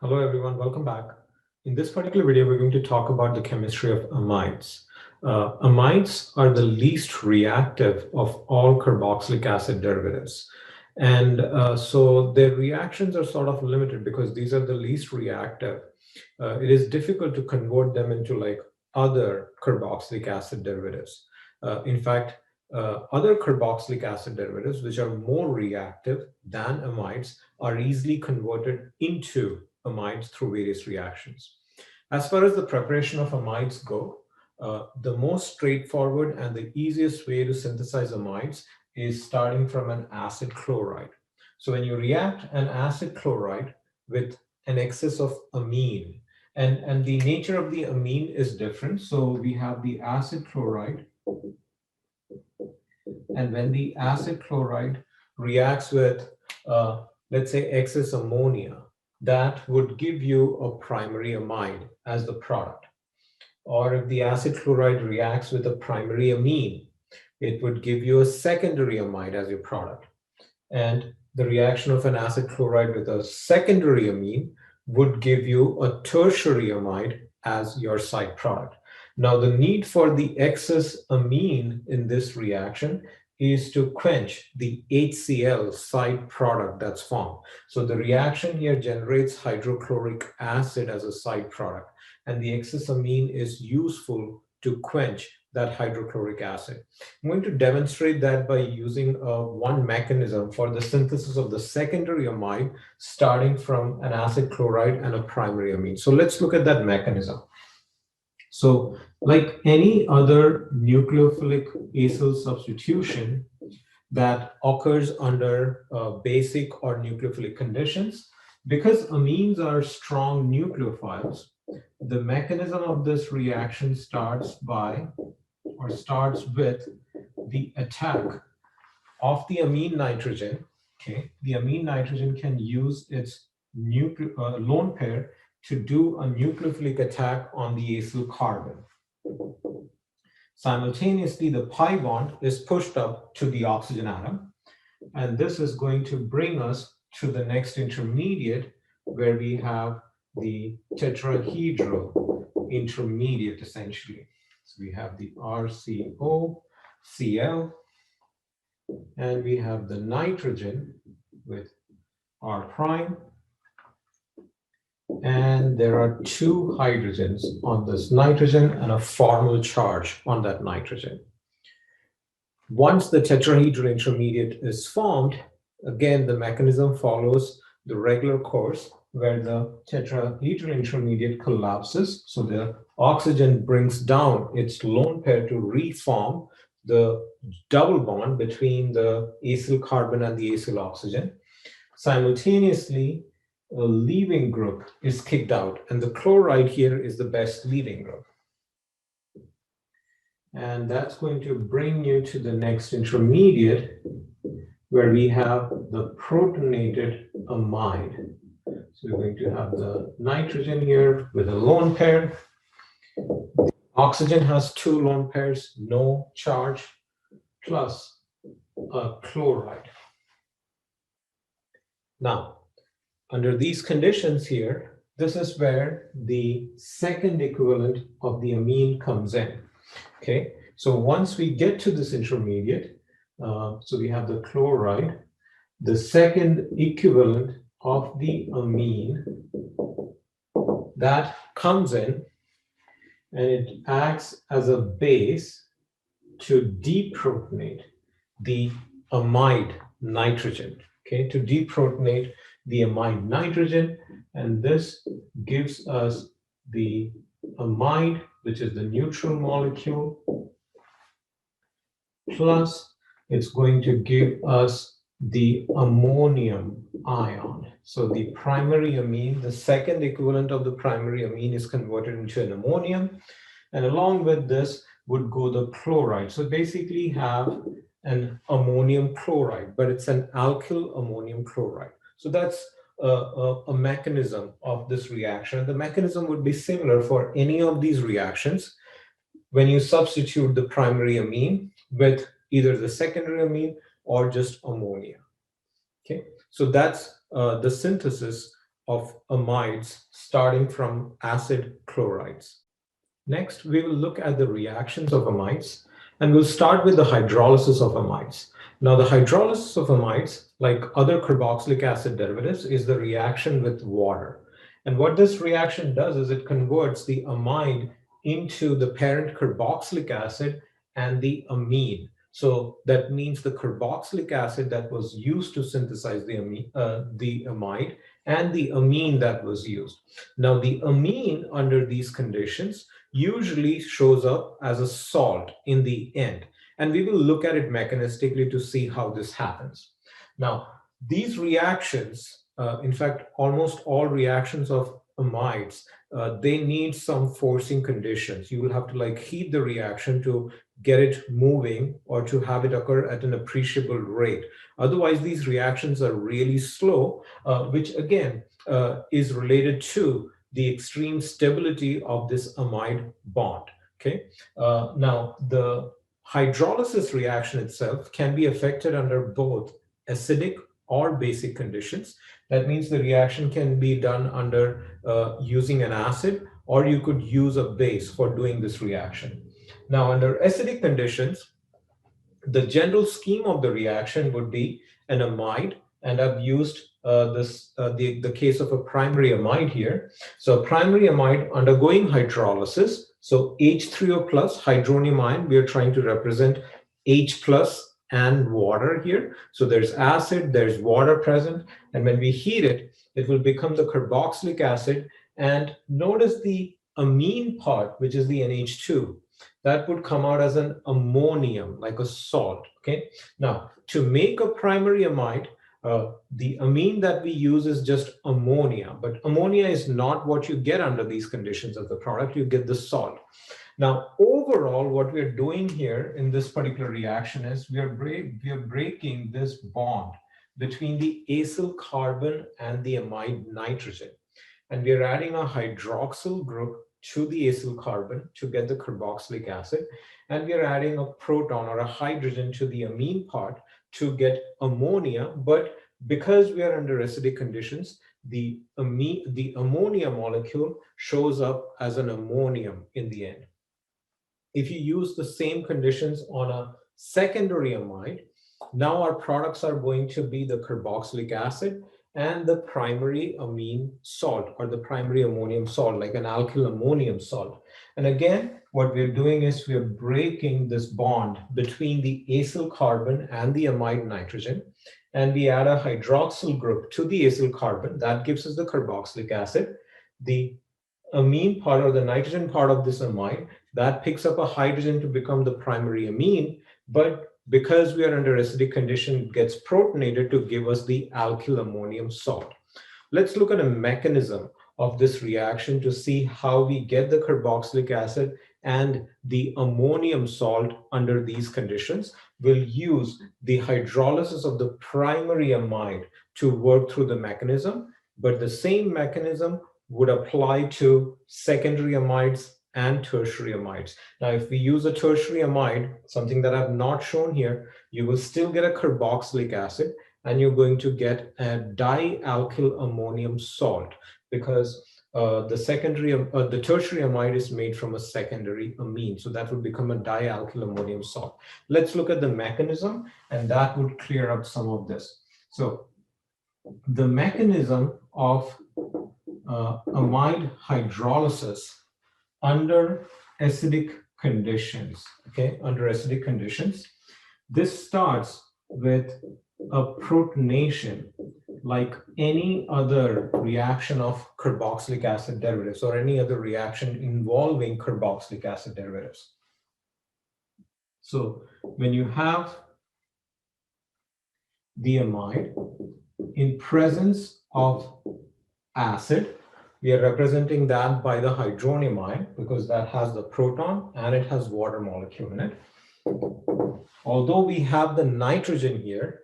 Hello everyone, welcome back. In this particular video, we're going to talk about the chemistry of amides. Amides are the least reactive of all carboxylic acid derivatives. And so their reactions are sort of limited because these are the least reactive. It is difficult to convert them into like other carboxylic acid derivatives. In fact, other carboxylic acid derivatives, which are more reactive than amides, are easily converted into amides through various reactions. As far as the preparation of amides go, the most straightforward and the easiest way to synthesize amides is starting from an acid chloride. So when you react an acid chloride with an excess of amine, and the nature of the amine is different. So we have the acid chloride, and when the acid chloride reacts with, let's say, excess ammonia, that would give you a primary amide as the product. Or if the acid chloride reacts with a primary amine, it would give you a secondary amide as your product. And the reaction of an acid chloride with a secondary amine would give you a tertiary amide as your side product. Now, the need for the excess amine in this reaction is to quench the HCl side product that's formed. So the reaction here generates hydrochloric acid as a side product, and the excess amine is useful to quench that hydrochloric acid. I'm going to demonstrate that by using one mechanism for the synthesis of the secondary amide starting from an acid chloride and a primary amine. So let's look at that mechanism. So like any other nucleophilic acyl substitution that occurs under basic or nucleophilic conditions, because amines are strong nucleophiles, the mechanism of this reaction starts with the attack of the amine nitrogen. Okay, the amine nitrogen can use its lone pair to do a nucleophilic attack on the acyl carbon. Simultaneously, the pi bond is pushed up to the oxygen atom, and this is going to bring us to the next intermediate where we have the tetrahedral intermediate essentially. So we have the RCO, Cl, and we have the nitrogen with R prime, and there are two hydrogens on this nitrogen and a formal charge on that nitrogen. Once the tetrahedral intermediate is formed, again, the mechanism follows the regular course where the tetrahedral intermediate collapses. So the oxygen brings down its lone pair to reform the double bond between the acyl carbon and the acyl oxygen. Simultaneously, a leaving group is kicked out, and the chloride here is the best leaving group. And that's going to bring you to the next intermediate where we have the protonated amide. So we're going to have the nitrogen here with a lone pair. The oxygen has two lone pairs, no charge, plus a chloride. Now, under these conditions here, this is where the second equivalent of the amine comes in. Okay, so once we get to this intermediate, so we have the chloride, the second equivalent of the amine that comes in, and it acts as a base to deprotonate the amide nitrogen. Okay, to deprotonate the amide nitrogen, and this gives us the amide, which is the neutral molecule, plus it's going to give us the ammonium ion. So the primary amine, the second equivalent of the primary amine, is converted into an ammonium, and along with this would go the chloride. So basically have an ammonium chloride, but it's an alkyl ammonium chloride. So that's a mechanism of this reaction. The mechanism would be similar for any of these reactions when you substitute the primary amine with either the secondary amine or just ammonia. Okay, so that's the synthesis of amides starting from acid chlorides. Next, we will look at the reactions of amides, and we'll start with the hydrolysis of amides. Now, the hydrolysis of amides, like other carboxylic acid derivatives, is the reaction with water. And what this reaction does is it converts the amide into the parent carboxylic acid and the amine. So that means the carboxylic acid that was used to synthesize the amide and the amine that was used. Now, the amine under these conditions usually shows up as a salt in the end. And we will look at it mechanistically to see how this happens. Now, these reactions, in fact, almost all reactions of amides, they need some forcing conditions. You will have to like heat the reaction to get it moving or to have it occur at an appreciable rate. Otherwise, these reactions are really slow, which again is related to the extreme stability of this amide bond. Okay. Now, the hydrolysis reaction itself can be affected under both acidic or basic conditions. That means the reaction can be done under using an acid, or you could use a base for doing this reaction. Now, under acidic conditions, the general scheme of the reaction would be an amide, and I've used the case of a primary amide here. So a primary amide undergoing hydrolysis, so H3O plus hydronium ion, we are trying to represent H plus and water here. So there's acid, there's water present, and when we heat it, it will become the carboxylic acid. And notice the amine part, which is the NH2, that would come out as an ammonium, like a salt. Okay. Now, to make a primary amide, the amine that we use is just ammonia, but ammonia is not what you get under these conditions of the product. You get the salt. Now, overall, what we're doing here in this particular reaction is we are breaking this bond between the acyl carbon and the amide nitrogen. And we are adding a hydroxyl group to the acyl carbon to get the carboxylic acid. And we are adding a proton or a hydrogen to the amine part to get ammonia. But because we are under acidic conditions, the ammonia molecule shows up as an ammonium in the end. If you use the same conditions on a secondary amide, now our products are going to be the carboxylic acid and the primary amine salt, or the primary ammonium salt, like an alkyl ammonium salt. And again, what we're doing is we're breaking this bond between the acyl carbon and the amide nitrogen, and we add a hydroxyl group to the acyl carbon. That gives us the carboxylic acid. The amine part, or the nitrogen part of this amide, that picks up a hydrogen to become the primary amine, but because we are under acidic condition, it gets protonated to give us the alkyl ammonium salt. Let's look at a mechanism of this reaction to see how we get the carboxylic acid and the ammonium salt under these conditions. We'll use the hydrolysis of the primary amide to work through the mechanism, but the same mechanism would apply to secondary amides and tertiary amides. Now, if we use a tertiary amide, something that I've not shown here, you will still get a carboxylic acid, and you're going to get a dialkyl ammonium salt, because the tertiary amide is made from a secondary amine. So that would become a dialkyl ammonium salt. Let's look at the mechanism, and that would clear up some of this. So the mechanism of amide hydrolysis under acidic conditions, okay, under acidic conditions, this starts with a protonation, like any other reaction of carboxylic acid derivatives or any other reaction involving carboxylic acid derivatives. So when you have the amide in presence of acid, we are representing that by the hydronium ion, because that has the proton and it has water molecule in it. Although we have the nitrogen here,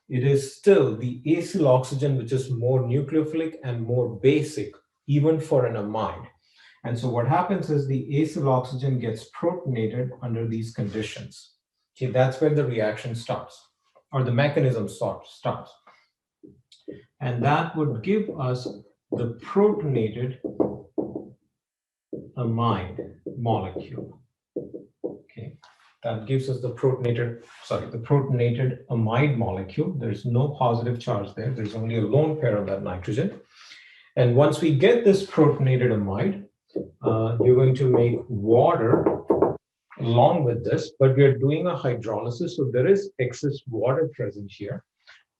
it is still the acyl oxygen, which is more nucleophilic and more basic, even for an amide. And so what happens is the acyl oxygen gets protonated under these conditions. Okay, that's where the reaction starts, or the mechanism starts. And that would give us the protonated amide molecule. Okay, that gives us the protonated amide molecule. There's no positive charge there. There's only a lone pair of that nitrogen. And once we get this protonated amide, you're going to make water along with this, but we are doing a hydrolysis, so there is excess water present here.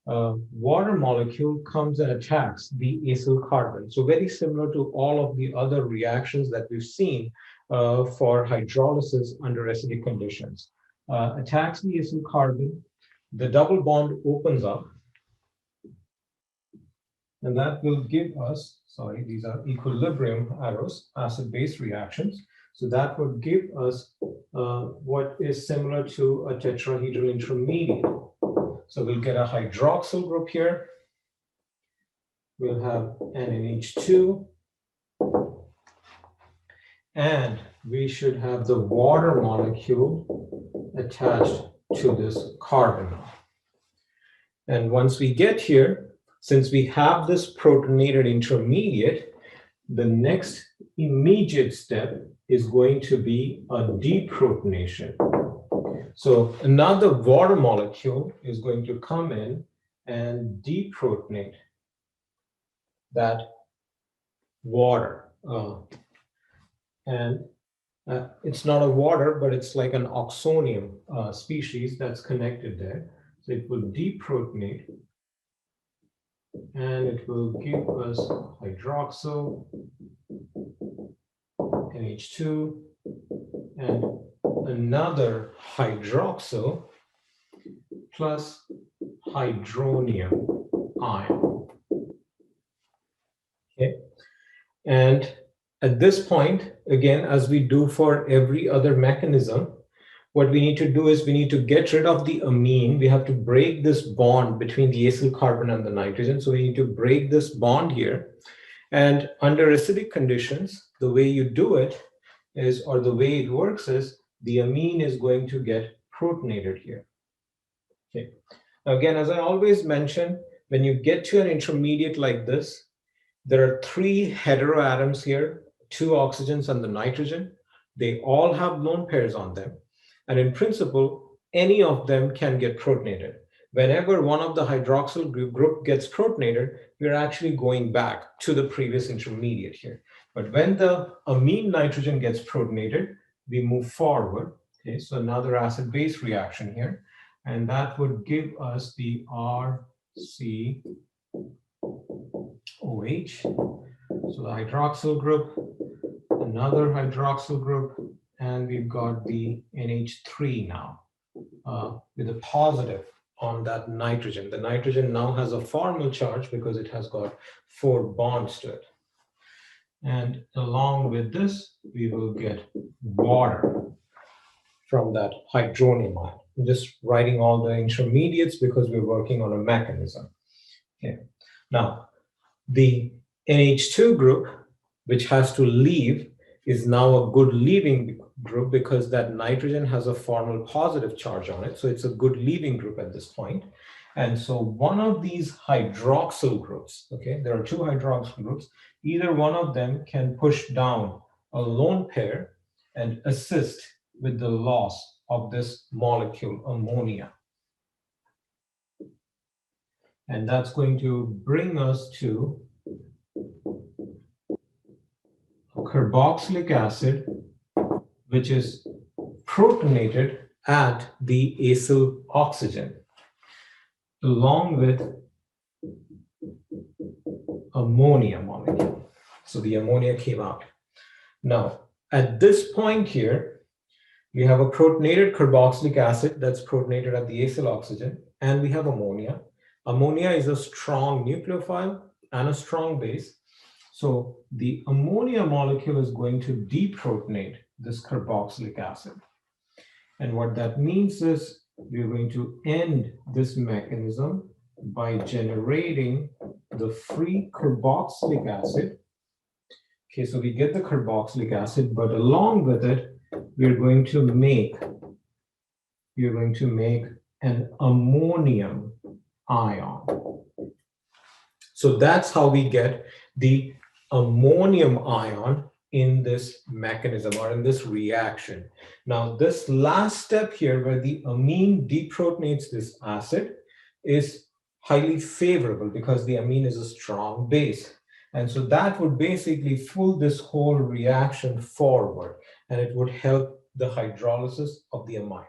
Water molecule comes and attacks the acyl carbon. So very similar to all of the other reactions that we've seen for hydrolysis under acidic conditions. Attacks the acyl carbon, the double bond opens up, and that will give us, these are equilibrium arrows, acid-base reactions. So that would give us what is similar to a tetrahedral intermediate. So we'll get a hydroxyl group here. We'll have NH2. And we should have the water molecule attached to this carbon. And once we get here, since we have this protonated intermediate, the next immediate step is going to be a deprotonation. So another water molecule is going to come in and deprotonate that water. It's not a water, but it's like an oxonium species that's connected there. So it will deprotonate, and it will give us hydroxyl, NH2, and another hydroxyl plus hydronium ion. Okay, and at this point, again, as we do for every other mechanism, what we need to do is we need to get rid of the amine. We have to break this bond between the acyl carbon and the nitrogen. So we need to break this bond here. And under acidic conditions, the way you do it is, or the way it works is, the amine is going to get protonated here. Okay. Now again, as I always mention, when you get to an intermediate like this, there are 3 heteroatoms here, 2 oxygens and the nitrogen. They all have lone pairs on them. And in principle, any of them can get protonated. Whenever one of the hydroxyl group gets protonated, we're actually going back to the previous intermediate here. But when the amine nitrogen gets protonated, we move forward. Okay, so another acid-base reaction here. And that would give us the RCOH. So the hydroxyl group, another hydroxyl group, and we've got the NH3 now with a positive on that nitrogen. The nitrogen now has a formal charge because it has got 4 bonds to it. And along with this, we will get water from that hydronium ion. I'm just writing all the intermediates because we're working on a mechanism. Okay. Now, the NH2 group, which has to leave, is now a good leaving group because that nitrogen has a formal positive charge on it. So it's a good leaving group at this point. And so one of these hydroxyl groups, okay, there are 2 hydroxyl groups, either one of them can push down a lone pair and assist with the loss of this molecule, ammonia. And that's going to bring us to a carboxylic acid, which is protonated at the acyl oxygen, along with ammonia molecule. So the ammonia came out. Now, at this point here, we have a protonated carboxylic acid that's protonated at the acyl oxygen, and we have ammonia. Ammonia is a strong nucleophile and a strong base. So the ammonia molecule is going to deprotonate this carboxylic acid. And what that means is we're going to end this mechanism by generating the free carboxylic acid. Okay, so we get the carboxylic acid, but along with it, we're going to make an ammonium ion. So that's how we get the ammonium ion in this mechanism or in this reaction. Now, this last step here where the amine deprotonates this acid is highly favorable because the amine is a strong base. And so that would basically pull this whole reaction forward, and it would help the hydrolysis of the amide.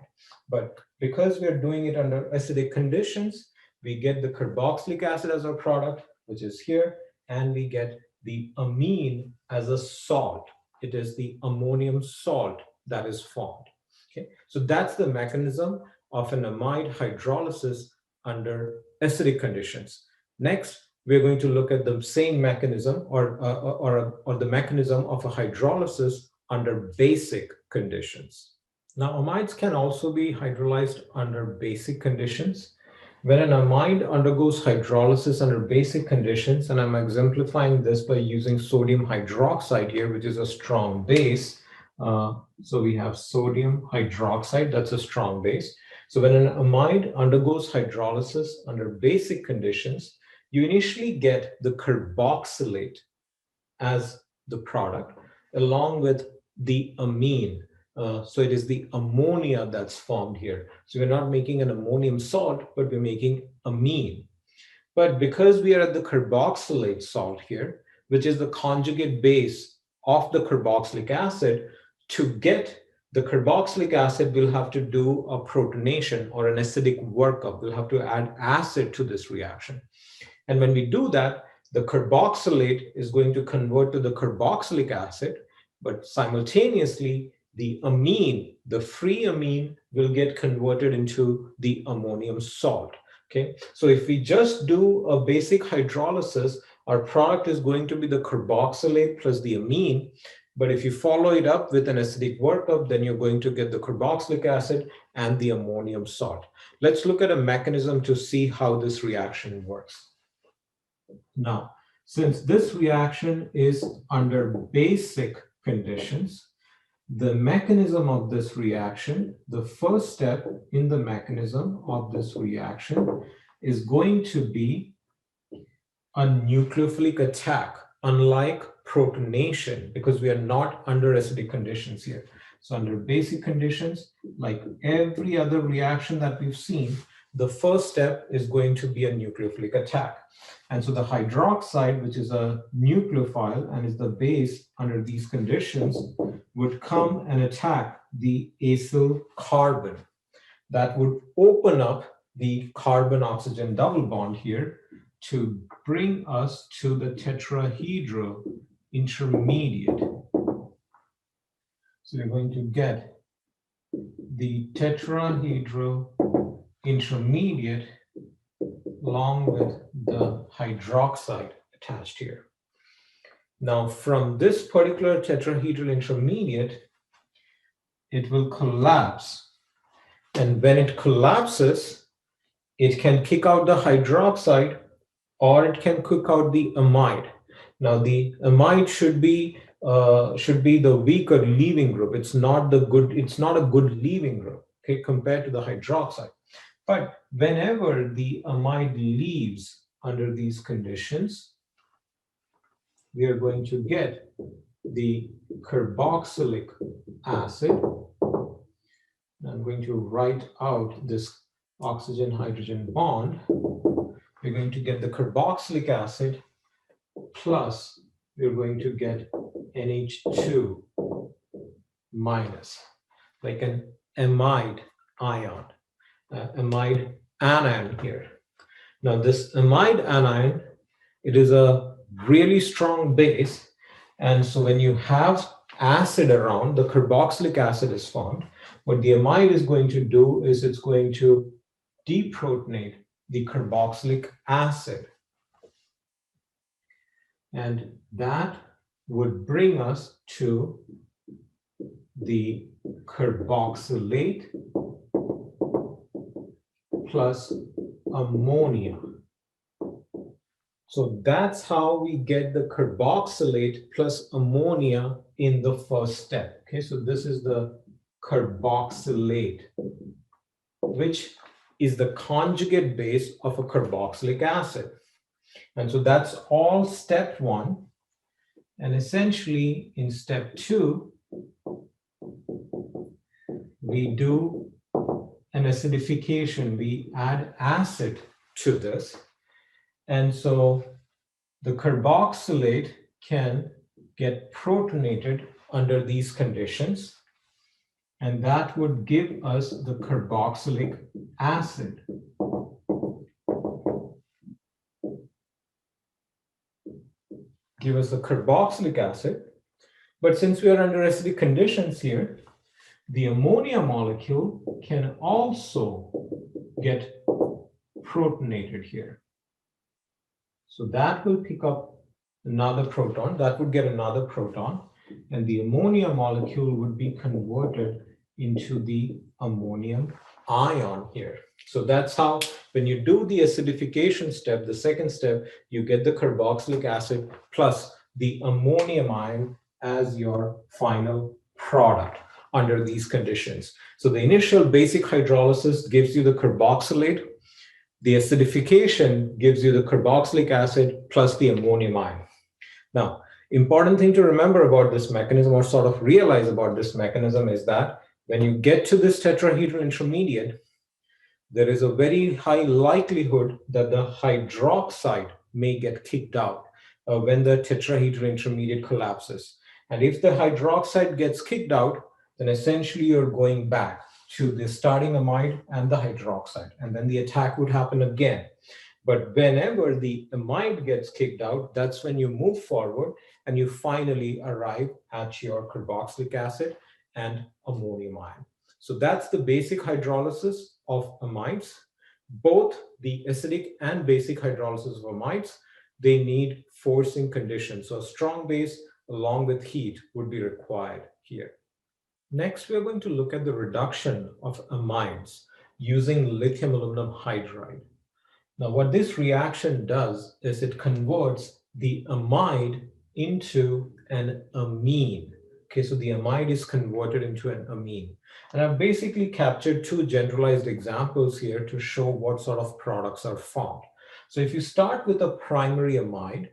But because we are doing it under acidic conditions, we get the carboxylic acid as our product, which is here, and we get the amine as a salt. It is the ammonium salt that is formed. Okay, so that's the mechanism of an amide hydrolysis under acidic conditions. Next, we're going to look at the same mechanism or the mechanism of a hydrolysis under basic conditions. Now, amides can also be hydrolyzed under basic conditions. When an amide undergoes hydrolysis under basic conditions, and I'm exemplifying this by using sodium hydroxide here, which is a strong base. So we have sodium hydroxide, that's a strong base. So when an amide undergoes hydrolysis under basic conditions, you initially get the carboxylate as the product along with the amine. So it is the ammonia that's formed here. So we're not making an ammonium salt, but we're making amine. But because we are at the carboxylate salt here, which is the conjugate base of the carboxylic acid, to get the carboxylic acid, we'll have to do a protonation or an acidic workup. We'll have to add acid to this reaction. And when we do that, the carboxylate is going to convert to the carboxylic acid, but simultaneously, the amine, the free amine, will get converted into the ammonium salt. Okay, so if we just do a basic hydrolysis, our product is going to be the carboxylate plus the amine. But if you follow it up with an acidic workup, then you're going to get the carboxylic acid and the ammonium salt. Let's look at a mechanism to see how this reaction works. Now, since this reaction is under basic conditions, the mechanism of this reaction, the first step in the mechanism of this reaction is going to be a nucleophilic attack, unlike protonation, because we are not under acidic conditions here. So under basic conditions, like every other reaction that we've seen, the first step is going to be a nucleophilic attack. And so the hydroxide, which is a nucleophile and is the base under these conditions, would come and attack the acyl carbon. That would open up the carbon-oxygen double bond here to bring us to the tetrahedral intermediate. So we're going to get the tetrahedral intermediate along with the hydroxide attached here. Now, from this particular tetrahedral intermediate, it will collapse. And when it collapses, it can kick out the hydroxide or it can kick out the amide. Now, the amide should be the weaker leaving group. It's not a good leaving group, okay, compared to the hydroxide. But whenever the amide leaves under these conditions, we are going to get the carboxylic acid. I'm going to write out this oxygen-hydrogen bond. We're going to get the carboxylic acid plus we're going to get NH2 minus, like an amide ion, amide anion here. Now this amide anion, it is a really strong base, and so when you have acid around, the carboxylic acid is formed. What the amide is going to do is it's going to deprotonate the carboxylic acid, and that would bring us to the carboxylate plus ammonia. So that's how we get the carboxylate plus ammonia in the first step. Okay, so this is the carboxylate, which is the conjugate base of a carboxylic acid. And so that's all step one. And essentially in step two, we do an acidification. We add acid to this. And so the carboxylate can get protonated under these conditions. And that would give us the carboxylic acid. Give us the carboxylic acid. But since we are under acidic conditions here, the ammonia molecule can also get protonated here. So that will pick up another proton, that would get another proton, and the ammonia molecule would be converted into the ammonium ion here. So that's how, when you do the acidification step, the second step, you get the carboxylic acid plus the ammonium ion as your final product under these conditions. So the initial basic hydrolysis gives you the carboxylate. The acidification gives you the carboxylic acid plus the ammonium ion. Now, important thing to remember about this mechanism, or sort of realize about this mechanism, is that when you get to this tetrahedral intermediate, there is a very high likelihood that the hydroxide may get kicked out when the tetrahedral intermediate collapses. And if the hydroxide gets kicked out, then essentially you're going back to the starting amide and the hydroxide, and then the attack would happen again. But whenever the amide gets kicked out, that's when you move forward and you finally arrive at your carboxylic acid and ammonium ion. So that's the basic hydrolysis of amides. Both the acidic and basic hydrolysis of amides, they need forcing conditions. So a strong base along with heat would be required here. Next, we're going to look at the reduction of amides using lithium aluminum hydride. Now, what this reaction does is it converts the amide into an amine. Okay, so the amide is converted into an amine. And I've basically captured two generalized examples here to show what sort of products are formed. So if you start with a primary amide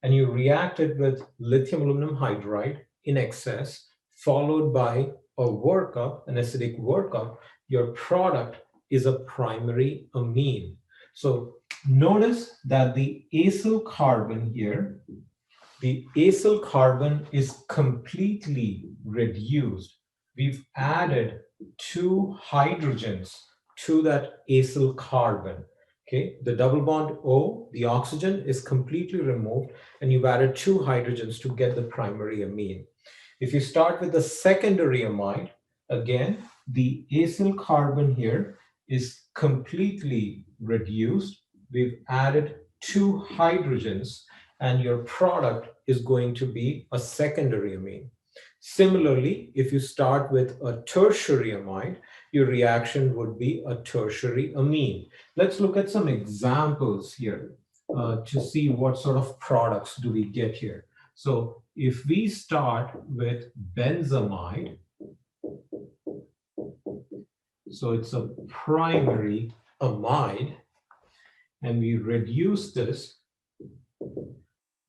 and you react it with lithium aluminum hydride in excess, followed by a workup, an acidic workup, your product is a primary amine. So notice that the acyl carbon here, the acyl carbon is completely reduced. We've added two hydrogens to that acyl carbon. Okay, the double bond O, the oxygen, is completely removed, and you've added two hydrogens to get the primary amine. If you start with the secondary amide, again, the acyl carbon here is completely reduced. We've added two hydrogens, and your product is going to be a secondary amine. Similarly, if you start with a tertiary amide, your reaction would be a tertiary amine. Let's look at some examples here to see what sort of products do we get here. So if we start with benzamide, so it's a primary amide, and we reduce this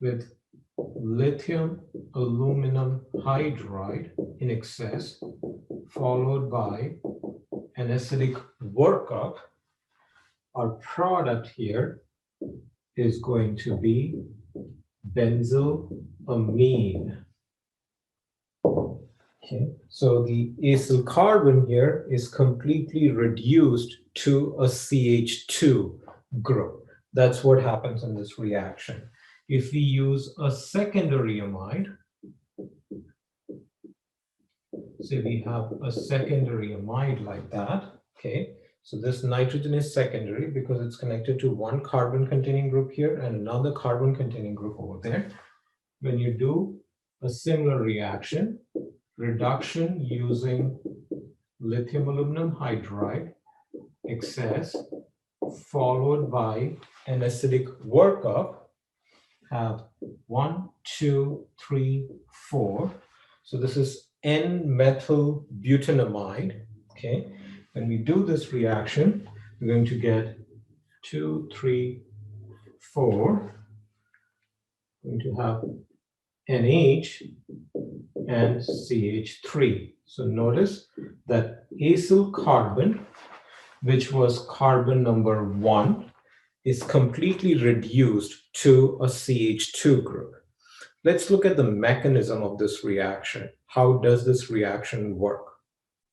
with lithium aluminum hydride in excess, followed by an acidic workup, our product here is going to be benzylamine. Okay, so the acyl carbon here is completely reduced to a CH2 group. That's what happens in this reaction. If we use a secondary amide, say we have a secondary amide like that, okay, so this nitrogen is secondary because it's connected to one carbon containing group here and another carbon containing group over there. When you do a similar reaction, reduction using lithium aluminum hydride excess followed by an acidic workup, have 1, 2, 3, 4. So this is N-methyl butanamide. Okay, when we do this reaction, we're going to get 2, 3, 4. going to have NH and CH3. So notice that acyl carbon, which was carbon number 1, is completely reduced to a CH2 group. Let's look at the mechanism of this reaction. How does this reaction work?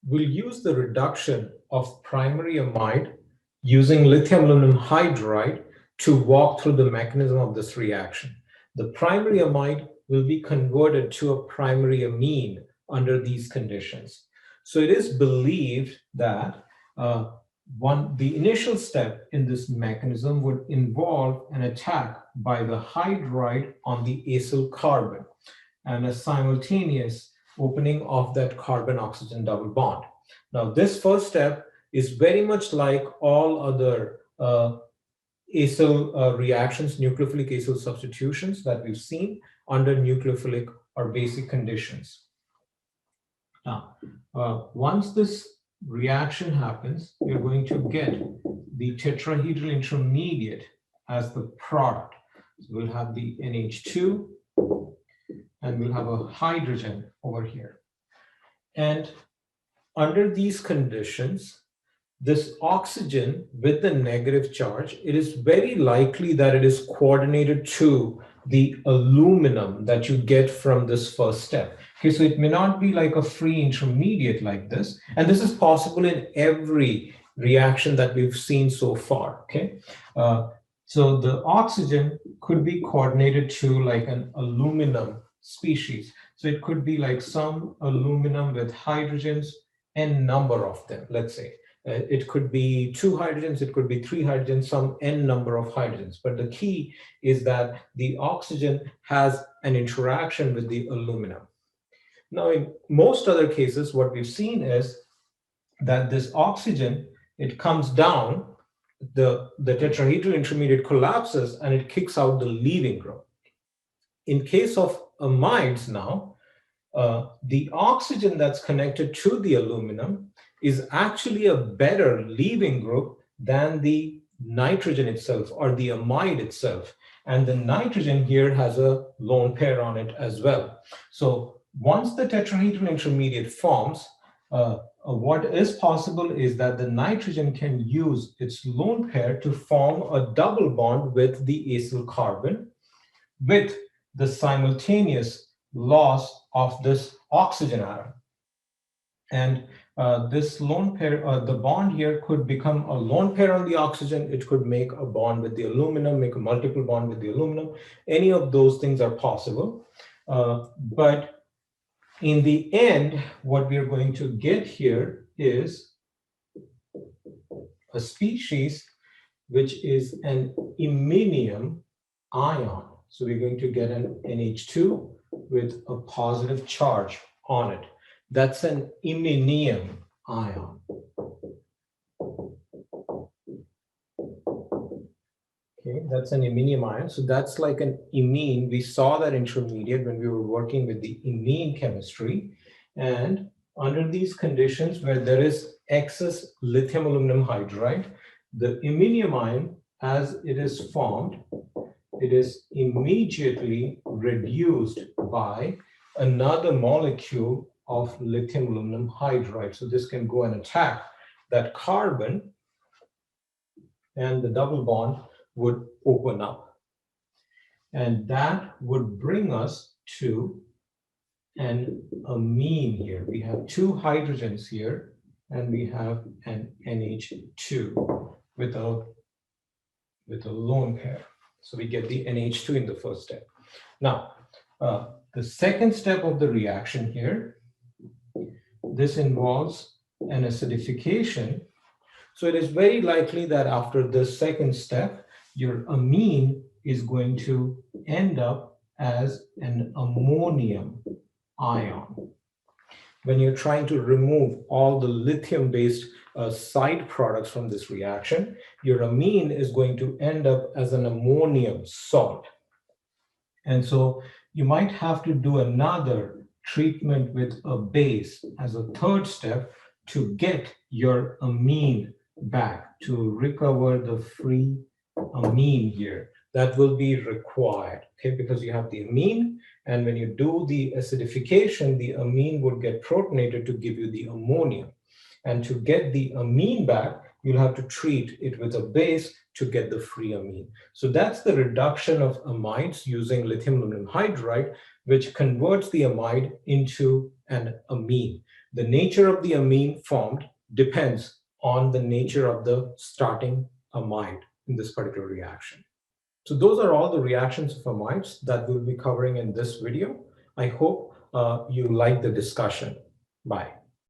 We'll use the reduction of primary amide using lithium aluminum hydride to walk through the mechanism of this reaction. The primary amide will be converted to a primary amine under these conditions. So it is believed that the initial step in this mechanism would involve an attack by the hydride on the acyl carbon and a simultaneous opening of that carbon-oxygen double bond. Now, this first step is very much like all other acyl reactions, nucleophilic acyl substitutions that we've seen under nucleophilic or basic conditions. Now, once this reaction happens, you're going to get the tetrahedral intermediate as the product. So we'll have the NH2 and we'll have a hydrogen over here. And under these conditions, this oxygen with the negative charge, it is very likely that it is coordinated to the aluminum that you get from this first step. Okay, so it may not be like a free intermediate like this, and this is possible in every reaction that we've seen so far. Okay, so the oxygen could be coordinated to like an aluminum species. So it could be like some aluminum with hydrogens, n number of them, let's say. It could be 2 hydrogens, it could be 3 hydrogens, some n number of hydrogens. But the key is that the oxygen has an interaction with the aluminum. Now, in most other cases, what we've seen is that this oxygen, it comes down, the tetrahedral intermediate collapses, and it kicks out the leaving group. In case of amides now, the oxygen that's connected to the aluminum is actually a better leaving group than the nitrogen itself or the amide itself. And the nitrogen here has a lone pair on it as well. So once the tetrahedral intermediate forms, what is possible is that the nitrogen can use its lone pair to form a double bond with the acyl carbon with the simultaneous loss of this oxygen atom. And this lone pair, the bond here could become a lone pair on the oxygen. It could make a bond with the aluminum, make a multiple bond with the aluminum. Any of those things are possible. But in the end, what we are going to get here is a species which is an iminium ion. So we're going to get an NH2 with a positive charge on it. That's an iminium ion. Okay, that's an iminium ion. So that's like an imine. We saw that intermediate when we were working with the imine chemistry. And under these conditions where there is excess lithium aluminum hydride, the iminium ion, as it is formed, it is immediately reduced by another molecule of lithium aluminum hydride. So this can go and attack that carbon, and the double bond would open up. And that would bring us to an amine here. We have 2 hydrogens here, and we have an NH2 with a lone pair. So we get the NH2 in the first step. Now, the second step of the reaction here, this involves an acidification. So it is very likely that after this second step, your amine is going to end up as an ammonium ion. When you're trying to remove all the lithium-based side products from this reaction, your amine is going to end up as an ammonium salt. And so you might have to do another treatment with a base as a third step to get your amine back, to recover the free amine here. that will be required, okay, because you have the amine, and when you do the acidification, the amine would get protonated to give you the ammonia. And to get the amine back, you'll have to treat it with a base to get the free amine. So that's the reduction of amides using lithium aluminum hydride, which converts the amide into an amine. The nature of the amine formed depends on the nature of the starting amide in this particular reaction. So those are all the reactions of amides that we'll be covering in this video. I hope you like the discussion. Bye.